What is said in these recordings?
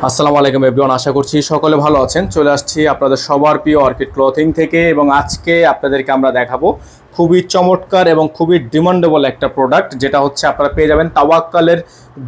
আসসালামু আলাইকুম এভরিওয়ান, আশা করছি সকলে ভালো আছেন। চলে আসছি আপনাদের সবার প্রিয় অর্কিড ক্লথিং থেকে এবং আজকে আপনাদেরকে আমরা দেখাবো খুবই চমৎকার এবং খুবই ডিমান্ডেবল একটা প্রোডাক্ট, যেটা হচ্ছে আপনারা পেয়ে যাবেন তাওয়াক্কালের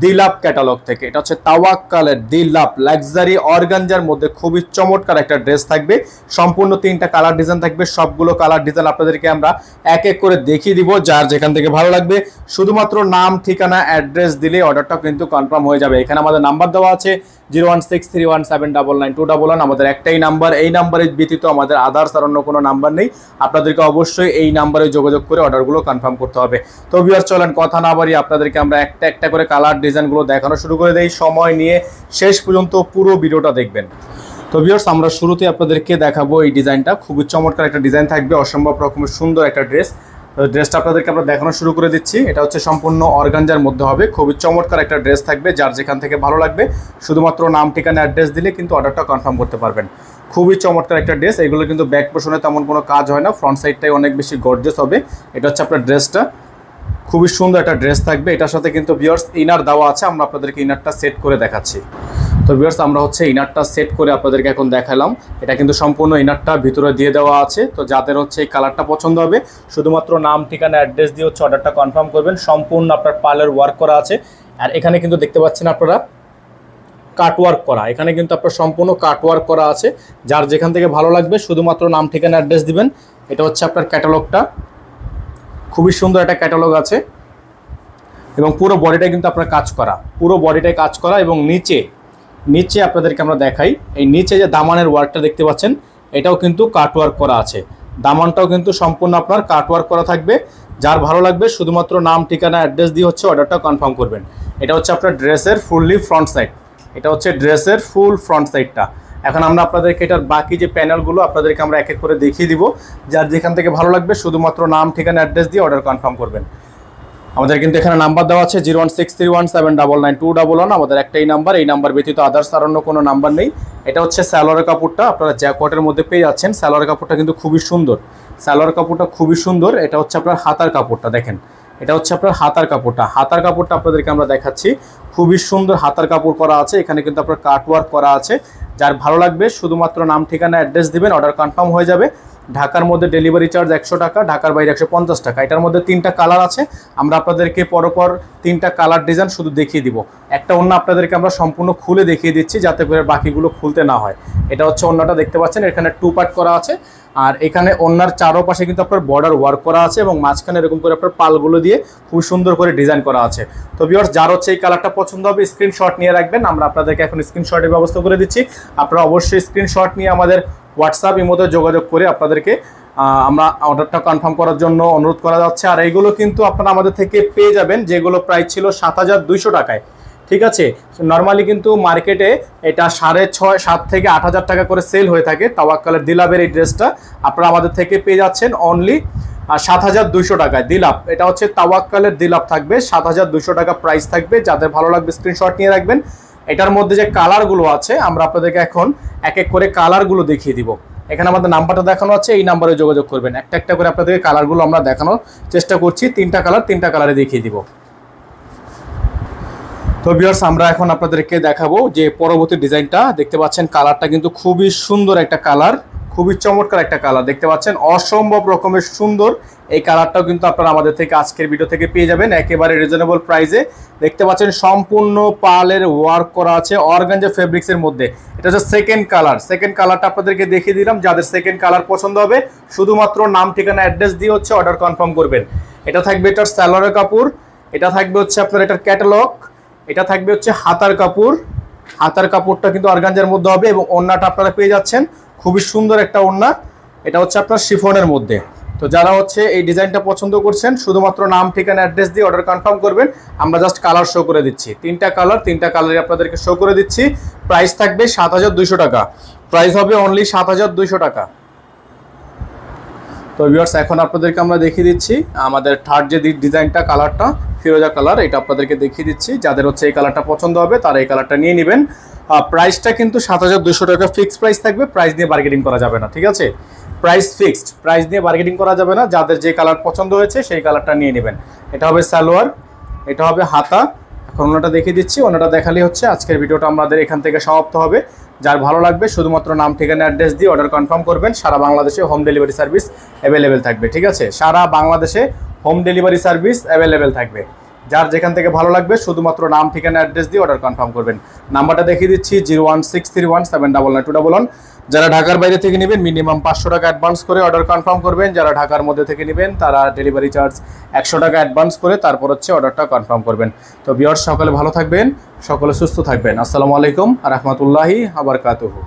দিলাপ ক্যাটালগ থেকে। এটা হচ্ছে তাওয়াক্কালের দিলাপ লাক্সারি অর্গানজার মধ্যে খুবই চমৎকার একটা ড্রেস থাকবে। সম্পূর্ণ 3টা কালার ডিজাইন থাকবে। সবগুলো কালার ডিজাইন আপনাদেরকে আমরা এক এক করে দেখিয়ে দিব। যার যেখান থেকে ভালো লাগবে শুধুমাত্র নাম, ঠিকানা, অ্যাড্রেস দিলে অর্ডারটা কিন্তু কনফার্ম হয়ে যাবে। এখানে আমাদের নাম্বার দেওয়া আছে 01631799911। আমাদের একটাই নাম্বার, এই নাম্বারের ব্যতীত আমাদের আদার্স আর অন্য কোনো নাম্বার নেই। আপনাদেরকে অবশ্যই এই নাম্বারে যোগাযোগ করে অর্ডারগুলো কনফার্ম করতে হবে। তো ভিউয়ার্স, চলেন কথা না বাড়িয়ে আপনাদেরকে আমরা একটা একটা করে কালার ডিজাইনগুলো দেখানো শুরু করে দেই। সময় নিয়ে শেষ পর্যন্ত পুরো ভিডিওটা দেখবেন। তো ভিউয়ার্স, আমরা শুরুতে আপনাদেরকে দেখাবো এই ডিজাইনটা। খুবই চমৎকার একটা ডিজাইন থাকবে, অসম্ভব রকমের সুন্দর একটা ড্রেসটা আপনাদেরকে আমরা দেখানো শুরু করে দিচ্ছি। এটা হচ্ছে সম্পূর্ণ অর্গানজার মধ্যে হবে। খুবই চমৎকার একটা ড্রেস থাকবে। যার যেখান থেকে ভালো লাগবে শুধুমাত্র নাম, ঠিকানা, অ্যাড্রেস দিলে কিন্তু অর্ডারটা কনফার্ম করতে পারবেন। খুবই চমৎকার একটা ড্রেস। এগুলো কিন্তু ব্যাক পোর্শনে তেমন কোনো কাজ হয় না, ফ্রন্ট সাইডটাই অনেক বেশি গর্জিয়াস হবে। এটা হচ্ছে আপনার ড্রেসটা। খুবই সুন্দর একটা ড্রেস থাকবে। এটার সাথে কিন্তু ভিউয়ার্স ইনার দেওয়া আছে। আমরা আপনাদেরকে ইনারটা সেট করে দেখাচ্ছি। তো ভিউয়ার্স, আমরা হচ্ছে ইনারটা সেট করে আপনাদেরকে এখন দেখালাম। এটা কিন্তু সম্পূর্ণ ইনারটা ভিতরে দিয়ে দেওয়া আছে। তো যাদের হচ্ছে এই কালারটা পছন্দ হবে শুধুমাত্র নাম, ঠিকানা, অ্যাড্রেস দিয়ে হচ্ছে অর্ডারটা কনফার্ম করবেন। সম্পূর্ণ আপনার পার্লার ওয়ার্ক করা আছে। আর এখানে কিন্তু দেখতে পাচ্ছেন আপনারা কাটওয়ার্ক করা। এখানে কিন্তু আপনার সম্পূর্ণ কাটওয়ার্ক করা আছে। যার যেখান থেকে ভালো লাগবে শুধুমাত্র নাম, ঠিকানা, অ্যাড্রেস দিবেন। এটা হচ্ছে আপনার ক্যাটালগটা। খুবই সুন্দর একটা ক্যাটালগ আছে এবং পুরো বডিটাই কিন্তু আপনার কাজ করা, পুরো বডিটাই কাজ করা। এবং নিচে আপনাদেরকে আমরা দেখাই, এই নিচে যে দামানের ওয়ার্কটা দেখতে পাচ্ছেন এটাও কিন্তু কাটওয়ার্ক করা আছে। দামানটাও কিন্তু সম্পূর্ণ আপনার কাটওয়ার্ক করা থাকবে। যার ভালো লাগবে শুধুমাত্র নাম, ঠিকানা, অ্যাড্রেস দিয়ে হচ্ছে অর্ডারটা কনফার্ম করবেন। এটা হচ্ছে আপনার ড্রেসের ফুললি ফ্রন্ট সাইড। এটা হচ্ছে ড্রেসের ফুল ফ্রন্ট সাইডটা। এখন আমরা আপনাদেরকে এটার বাকি যে প্যানেলগুলো আপনাদেরকে আমরা এক এক করে দেখিয়ে দিব। যার যেখান থেকে ভালো লাগবে শুধুমাত্র নাম, ঠিকানা, অ্যাড্রেস দিয়ে অর্ডার কনফার্ম করবেন। আমাদের কিন্তু এখানে নাম্বার দেওয়া আছে 01631799911। আমাদের একটাই নাম্বার, এই নাম্বার ব্যতীত আদার্স আর অন্য কোনো নাম্বার নেই। এটা হচ্ছে সালোয়ারের কাপড়টা, আপনারা জ্যাকটের মধ্যে পেয়ে যাচ্ছেন। সালোয়ারের কাপড়টা কিন্তু খুবই সুন্দর। সালোয়ার কাপড়টা খুবই সুন্দর। এটা হচ্ছে আপনার হাতার কাপড়টা, দেখেন এটা হচ্ছে আপনার হাতার কাপড়টা। হাতার কাপড়টা আপনাদেরকে আমরা দেখাচ্ছি। খুবই সুন্দর হাতার কাপড় করা আছে। এখানে কিন্তু আপনার কাটওয়ার্ক করা আছে। যার ভালো লাগবে শুধুমাত্র নাম, ঠিকানা, অ্যাড্রেস দিবেন, অর্ডার কনফার্ম হয়ে যাবে। ঢাকার মধ্যে ডেলিভারি চার্জ 100 টাকা, ঢাকার বাইরে 150 টাকা। এটার মধ্যে 3টা কালার আছে। আমরা আপনাদেরকে পরপর 3টা কালার ডিজাইন শুধু দেখিয়ে দিব। একটা ওড়না আপনাদেরকে আমরা সম্পূর্ণ খুলে দেখিয়ে দিচ্ছি যাতে করে বাকিগুলো খুলতে না হয়। এটা হচ্ছে ওড়নাটা, দেখতে পাচ্ছেন এখানে 2 পার্ট করা আছে। আর এখানে ওড়নার চারোপাশে কিন্তু আপনার বর্ডার ওয়ার্ক করা আছে এবং মাঝখানে এরকম করে আপনার পালগুলো দিয়ে খুব সুন্দর করে ডিজাইন করা আছে। তো ভিউয়ার্স, যার হচ্ছে এই কালারটা পছন্দ হবে স্ক্রিনশট নিয়ে রাখবেন। আমরা আপনাদেরকে এখন স্ক্রিনশটের ব্যবস্থা করে দিচ্ছি। আপনারা অবশ্যই স্ক্রিনশট নিয়ে আমাদের হোয়াটসঅ্যাপ ইমোতে যোগাযোগ করে আপনাদেরকে আমরা অর্ডারটা কনফার্ম করার জন্য অনুরোধ করা যাচ্ছে। আর এইগুলো কিন্তু আপনারা আমাদের থেকে পেয়ে যাবেন, যেগুলো প্রাইস ছিল 7200 টাকায়। ঠিক আছে, নর্মালি কিন্তু মার্কেটে এটা 6.5-7 থেকে 8000 টাকা করে সেল হয়ে থাকে। তাওয়াক্কালের দিলাপের এই ড্রেসটা আপনারা আমাদের থেকে পেয়ে যাচ্ছেন অনলি 7200 টাকায়। দিলাপ, এটা হচ্ছে তাওয়াক্কালের দিলাপ থাকবে, 7200 টাকা প্রাইস থাকবে। যাদের ভালো লাগবে স্ক্রিনশট নিয়ে রাখবেন। এটার মধ্যে যে কালারগুলো আছে আমরা আপনাদেরকে এখন এক এক করে কালারগুলো দেখিয়ে দিব। এখানে আমাদের নাম্বারটা দেখানো আছে, এই নাম্বারে যোগাযোগ করবেন। একটা একটা করে আপনাদেরকে কালারগুলো আমরা দেখানোর চেষ্টা করছি। 3টা কালারে দেখিয়ে দিব। তো ভিউয়ার্স, আমরা এখন আপনাদেরকে দেখাবো যে পরবর্তী ডিজাইনটা। দেখতে পাচ্ছেন কালারটা কিন্তু খুবই সুন্দর একটা কালার, খুবই চমৎকার একটা কালার। দেখতে পাচ্ছেন অসম্ভব রকমের সুন্দর এই কালারটাও কিন্তু আপনারা আমাদের থেকে আজকের ভিডিও থেকে পেয়ে যাবেন একেবারে রিজনেবল প্রাইসে। দেখতে পাচ্ছেন সম্পূর্ণ পালের ওয়ার্ক করা আছে অর্গানজা ফেব্রিক্সের মধ্যে। এটা হচ্ছে সেকেন্ড কালার। সেকেন্ড কালারটা আপনাদেরকে দেখিয়ে দিলাম। যাদের সেকেন্ড কালার পছন্দ হবে শুধুমাত্র নাম, ঠিকানা, অ্যাড্রেস দিয়ে হচ্ছে অর্ডার কনফার্ম করবেন। এটা থাকবে এটার সালোয়ারের কাপড়। এটা থাকবে হচ্ছে আপনার এটার ক্যাটালগ। এটা থাকবে হচ্ছে হাতার কাপড়। হাতার কাপড়টা কিন্তু অর্গানজার মধ্যে হবে এবং ওড়নাটা আপনারা পেয়ে যাচ্ছেন খুবই সুন্দর একটা ওড়না। এটা হচ্ছে আপনার শিফনের মধ্যে। তো যারা হচ্ছে এই ডিজাইনটা পছন্দ করছেন শুধুমাত্র নাম, ঠিকানা, অ্যাড্রেস দিয়ে অর্ডার কনফার্ম করবেন। আমরা জাস্ট কালার শো করে দিচ্ছি। 3টা কালারই আপনাদেরকে শো করে দিচ্ছি। প্রাইস থাকবে 7200 টাকা। প্রাইস হবে অনলি 7200 টাকা। তো ভিউয়ার্স, এখন আপনাদেরকে আমরা দেখিয়ে দিচ্ছি আমাদের থার্ড যে ডিজাইনটা, কালারটা ফিরোজা কালার। এটা আপনাদেরকে দেখিয়ে দিচ্ছি। যাদের হচ্ছে এই কালারটা পছন্দ হবে তারা এই কালারটা নিয়ে নেবেন। প্রাইসটা কিন্তু 7200 টাকা ফিক্সড প্রাইস থাকবে। প্রাইস নিয়ে বার্গেনিং করা যাবে না, ঠিক আছে? প্রাইস ফিক্সড, প্রাইস নিয়ে বার্গেনিং করা যাবে না। যাদের যে কালার পছন্দ হয়েছে সেই কালারটা নিয়ে নেবেন। এটা হবে সালোয়ার, এটা হবে হাতা। এখন ওনাটা দেখিয়ে দিচ্ছি, ওনাটা দেখালেই হচ্ছে আজকের ভিডিওটা আমাদের এখান থেকে সমাপ্ত হবে। যার ভালো লাগবে শুধুমাত্র নাম ঠিকানা অ্যাড্রেস দিয়ে অর্ডার কনফার্ম করবেন। সারা বাংলাদেশে হোম ডেলিভারি সার্ভিস অ্যাভেলেবেল থাকবে, ঠিক আছে? সারা বাংলাদেশে হোম ডেলিভারি সার্ভিস অ্যাভেলেবেল থাকবে। যার যেখান থেকে ভালো লাগবে শুধুমাত্র নাম ঠিকানা অ্যাড্রেস দিয়ে অর্ডার কনফার্ম করবেন। নাম্বারটা দেখিয়ে দিচ্ছি 01631799291। যারা ঢাকার বাইরে থেকে নেবেন মিনিমাম 500 টাকা অ্যাডভান্স করে অর্ডার কনফার্ম করবেন। যারা ঢাকার মধ্যে থেকে নেবেন তারা ডেলিভারি চার্জ 100 টাকা অ্যাডভান্স করে তারপর হচ্ছে অর্ডারটা কনফার্ম করবেন। তো ভিউয়ার্স সকলে ভালো থাকবেন, সকলে সুস্থ থাকবেন। আসসালামু আলাইকুম ওয়া রাহমাতুল্লাহি ওয়া বারাকাতুহু।